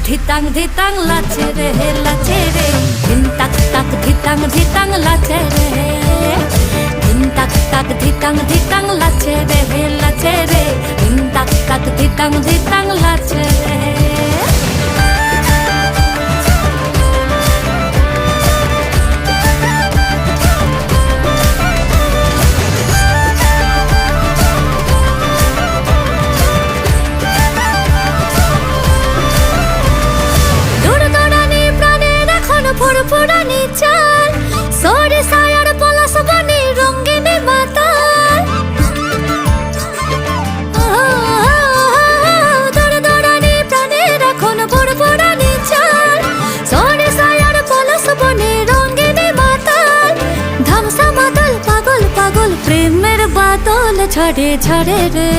ধিতাং ধিতাং লাচে রে ধিন তাক তাক ধিতাং ধিতাং লাচে রে ধিন তাক তাক ধিতাং ধিতাং লাচে রে ধিন তাক তাক ধিতাং ধিতাং লাচে রে। ফুরফুরানি চাল সরে সায়ার পলাশ বনে রঙিনে মাতাল দৌড়ানি প্রাণের এখন ফুরফুরানি চাল সরে সায়ার পলাশ বনে রঙিনে মাতাল ধামসা মাতাল পাগল পাগল প্রেমের বাদল ঝরে ঝরে রে।